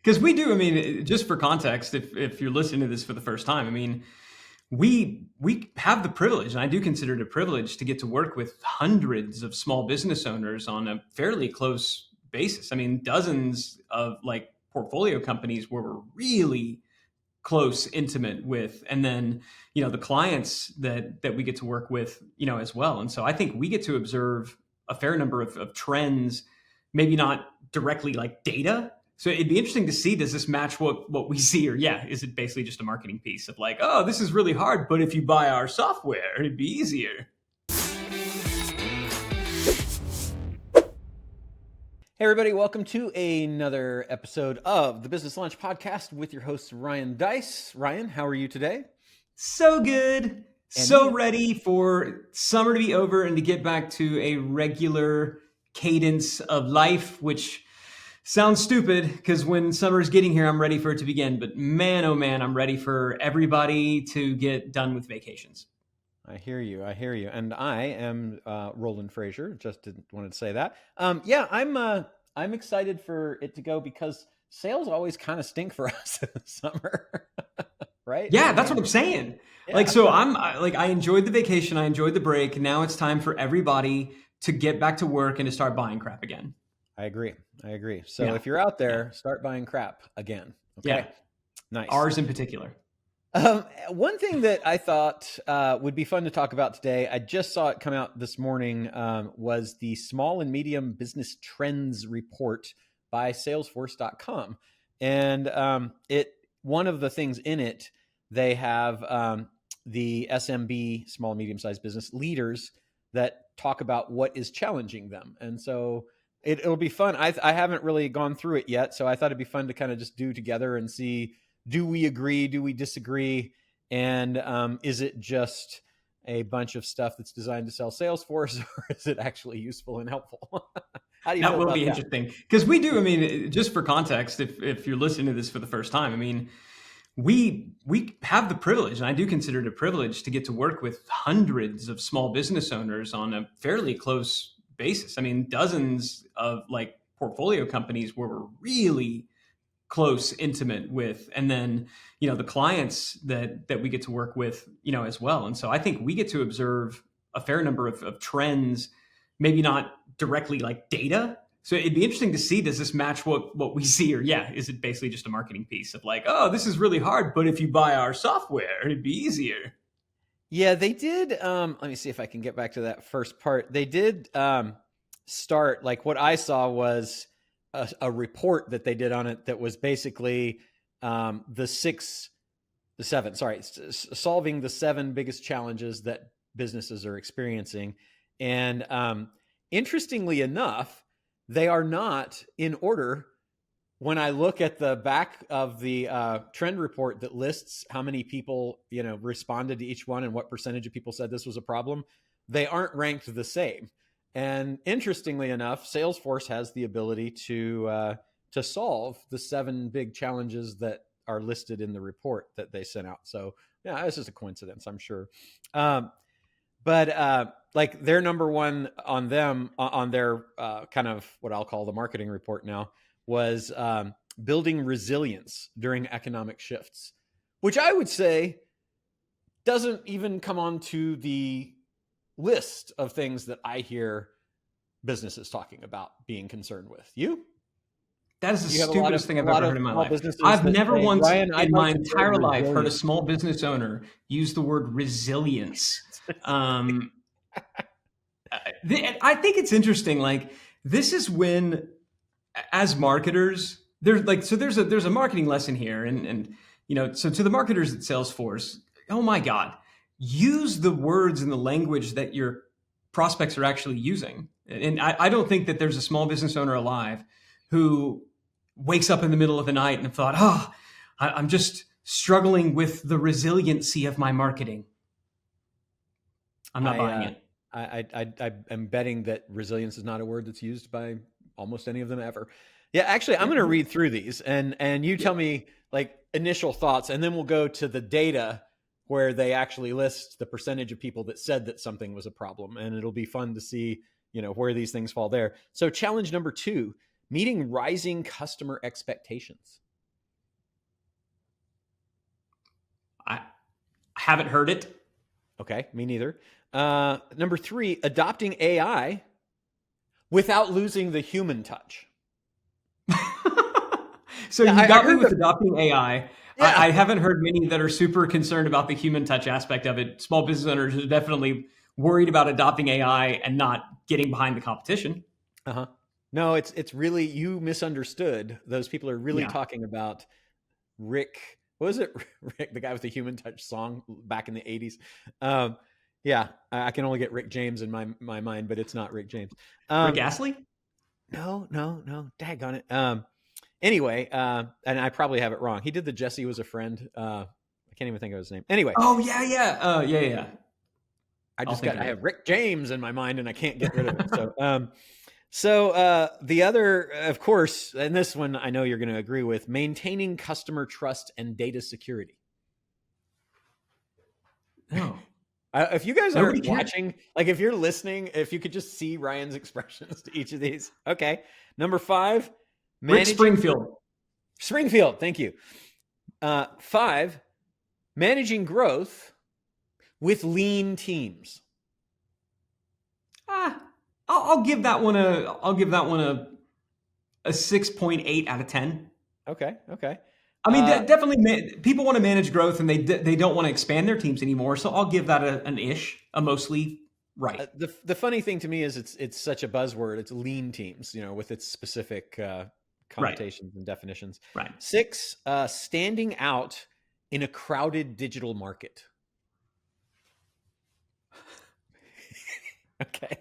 Because we do, I mean, just for context, if you're listening to this for the first time, I mean, we have the privilege, and I do consider it a privilege to get to work with hundreds of small business owners on a fairly close basis. I mean, dozens of like portfolio companies where we're really close, intimate with, and then the clients that we get to work with, as well. And so I think we get to observe a fair number of trends, maybe not directly like data. So it'd be interesting to see, does this match what we see, or is it basically just a marketing piece of like, oh, this is really hard, but if you buy our software, it'd be easier. Hey, everybody, welcome to another episode of the Business Lunch Podcast with your host, Ryan Deiss. Ryan, how are you today? So good. So ready for summer to be over and to get back to a regular cadence of life, which sounds stupid because when summer's getting here, I'm ready for it to begin. But man, oh man, I'm ready for everybody to get done with vacations. I hear you. And I am Roland Frasier. Just wanted to say that. I'm excited for it to go because sales always kind of stink for us in the summer, right? Yeah, that's what I'm saying. Yeah. I enjoyed the vacation. I enjoyed the break. Now it's time for everybody to get back to work and to start buying crap again. I agree. So if you're out there, start buying crap again. Okay. Yeah. Nice. Ours in particular. One thing that I thought would be fun to talk about today, I just saw it come out this morning, was the Small and Medium Business Trends Report by Salesforce.com. And one of the things in it, they have the SMB, small, medium-sized business leaders that talk about what is challenging them. And so it'll be fun. I haven't really gone through it yet, so I thought it'd be fun to kind of just do together and see, do we agree? Do we disagree? And is it just a bunch of stuff that's designed to sell Salesforce, or is it actually useful and helpful? How do you that will be interesting, because we do. I mean, just for context, if you're listening to this for the first time, I mean, we have the privilege, and I do consider it a privilege, to get to work with hundreds of small business owners on a fairly close basis. I mean, dozens of like portfolio companies where we're really close, intimate with, and then the clients that we get to work with, as well. And so I think we get to observe a fair number of trends, maybe not directly like data. So it'd be interesting to see, does this match what we see, or is it basically just a marketing piece of like, oh, this is really hard, but if you buy our software, it'd be easier. Yeah, they did. Let me see if I can get back to that first part. They did start, like what I saw was a report that they did on it that was basically solving the 7 biggest challenges that businesses are experiencing. And interestingly enough, they are not in order. When I look at the back of the trend report that lists how many people responded to each one and what percentage of people said this was a problem, they aren't ranked the same. And interestingly enough, Salesforce has the ability to solve the 7 big challenges that are listed in the report that they sent out. So yeah, this is a coincidence, I'm sure. But like their number one on them on their kind of what I'll call the marketing report now was building resilience during economic shifts, which I would say doesn't even come onto the list of things that I hear businesses talking about being concerned with. That is the stupidest thing I've ever heard in my life. I've never once in my entire life heard a small business owner use the word resilience. I think it's interesting. Like, this is when, as marketers, there's a marketing lesson here, and so to the marketers at Salesforce, oh my God, use the words and the language that your prospects are actually using. And I don't think that there's a small business owner alive who wakes up in the middle of the night and thought, I'm just struggling with the resiliency of my marketing. I'm not buying it. I'm betting that resilience is not a word that's used by almost any of them ever. Yeah, actually, I'm going to read through these and you tell me like initial thoughts, and then we'll go to the data where they actually list the percentage of people that said that something was a problem. And it'll be fun to see, where these things fall there. So challenge number 2, meeting rising customer expectations. Haven't heard it. Okay, me neither. Number 3, adopting AI without losing the human touch. So Yeah, you I got me heard with the, adopting AI. yeah. I haven't heard many that are super concerned about the human touch aspect of it. Small business owners are definitely worried about adopting AI and not getting behind the competition. Uh-huh. No, it's really, you misunderstood. Those people are really Yeah. talking about Rick. What was it? Rick, the guy with the human touch song back in the 80s. Um, yeah, I can only get Rick James in my mind, but it's not Rick James. Rick Um, Astley? no, daggone it. Anyway, and I probably have it wrong. He did the Jesse Was a Friend. I can't even think of his name. Anyway, Oh, yeah, yeah. Yeah. I'll think I of it. have Rick James in my mind and I can't get rid of it. So the other, of course, and this one I know you're going to agree with, maintaining customer trust and data security. No. If you guys Nobody aren't cares. watching, like if you're listening, if you could just see Ryan's expressions to each of these. Okay. Number 5, Rick managing Springfield. Springfield. Thank you. 5, managing growth with lean teams. Ah, I'll give that one a 6.8 out of 10. Okay. I mean, Uh, definitely, people want to manage growth and they don't want to expand their teams anymore. So I'll give that an ish, a mostly right. the funny thing to me is it's such a buzzword. It's lean teams, with its specific Right. connotations and definitions. Right. 6, standing out in a crowded digital market. Okay.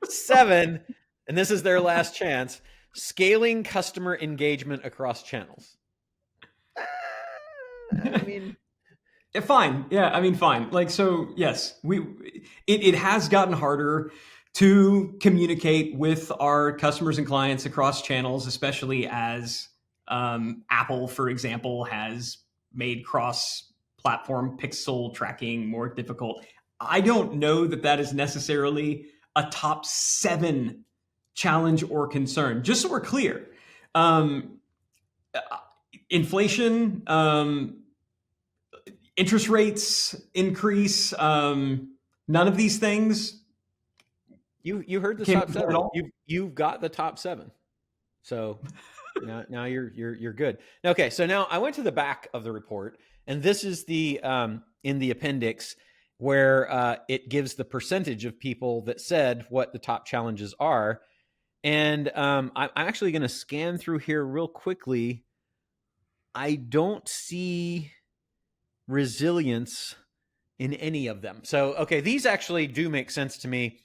7, and this is their last chance, scaling customer engagement across channels. I mean, Fine. Yeah. I mean, fine. Like, so yes, it has gotten harder to communicate with our customers and clients across channels, especially as Apple, for example, has made cross-platform pixel tracking more difficult. I don't know that that is necessarily a top 7 challenge or concern. Just so we're clear, um, inflation, interest rates increase. None of these things you heard the came top up at 7. all. You've got the top 7. So now you're good. Okay, so now I went to the back of the report, and this is the in the appendix where it gives the percentage of people that said what the top challenges are. And I'm actually going to scan through here real quickly. I don't see resilience in any of them. So, okay, these actually do make sense to me.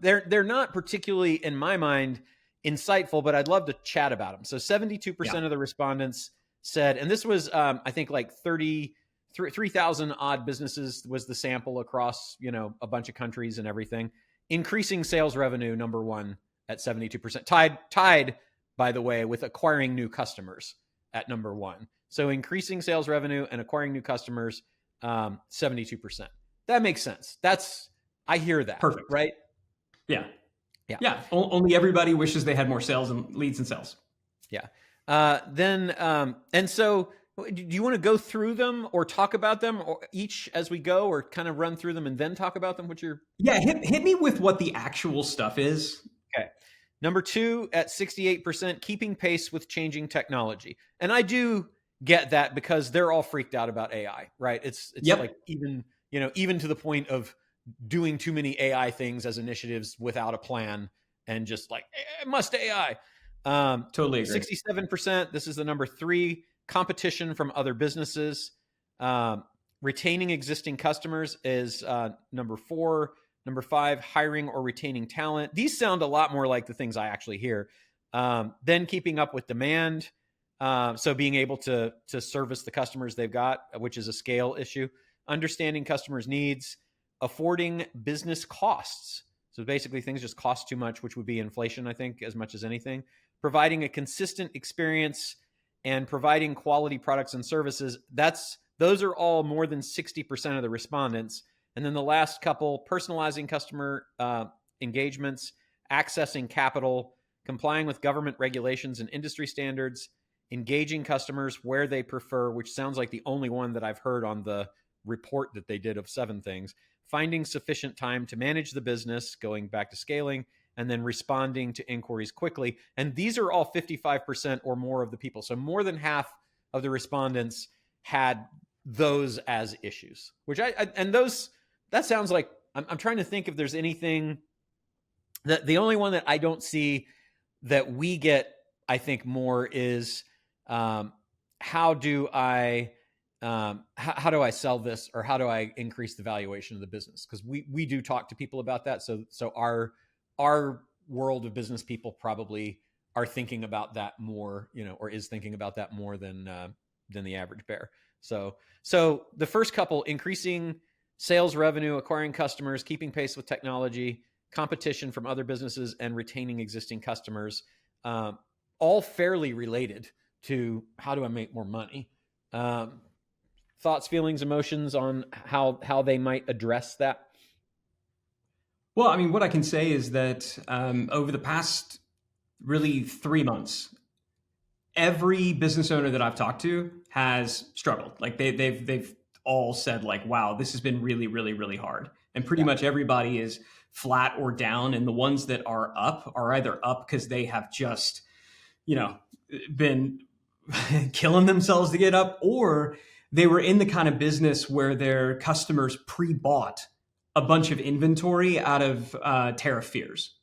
They're not particularly, in my mind, insightful, but I'd love to chat about them. So 72% of the respondents said, and this was, I think, like 3,000 odd businesses was the sample across, a bunch of countries and everything. Increasing sales revenue, number 1 at 72%. Tied, by the way, with acquiring new customers at number 1. So increasing sales revenue and acquiring new customers, 72%. That makes sense. I hear that. Perfect. Right? Yeah. Only everybody wishes they had more sales and leads and sales. Yeah. And so do you want to go through them or talk about them or each as we go, or kind of run through them and then talk about them? Hit me with what the actual stuff is. Okay. Number 2 at 68%, keeping pace with changing technology. And I do get that because they're all freaked out about AI, right? It's like even to the point of doing too many AI things as initiatives without a plan and just like, must AI. Totally agree. 67%, this is the number 3, competition from other businesses. Retaining existing customers is number 4. Number 5, hiring or retaining talent. These sound a lot more like the things I actually hear. Then keeping up with demand. So being able to service the customers they've got, which is a scale issue. Understanding customers' needs. Affording business costs. So basically things just cost too much, which would be inflation, I think, as much as anything. Providing a consistent experience and providing quality products and services. Those are all more than 60% of the respondents. And then the last couple, personalizing customer engagements, accessing capital, complying with government regulations and industry standards, engaging customers where they prefer, which sounds like the only one that I've heard on the report that they did of 7 things: finding sufficient time to manage the business, going back to scaling, and then responding to inquiries quickly. And these are all 55% or more of the people. So more than half of the respondents had those as issues, which that sounds like, I'm trying to think if there's anything that, the only one that I don't see that we get, I think, more is how do I sell this, or how do I increase the valuation of the business? Because we do talk to people about that. So our world of business people probably are thinking about that more, or is thinking about that more than the average bear. So the first couple: increasing sales revenue, acquiring customers, keeping pace with technology, competition from other businesses, and retaining existing customers, all fairly related to how do I make more money. Thoughts, feelings, emotions on how they might address that? Well, I mean, what I can say is that over the past really 3 months, every business owner that I've talked to has struggled. Like they've all said like, wow, this has been really, really, really hard. And pretty much everybody is flat or down. And the ones that are up are either up because they have just, been killing themselves to get up, or they were in the kind of business where their customers pre-bought a bunch of inventory out of tariff fears.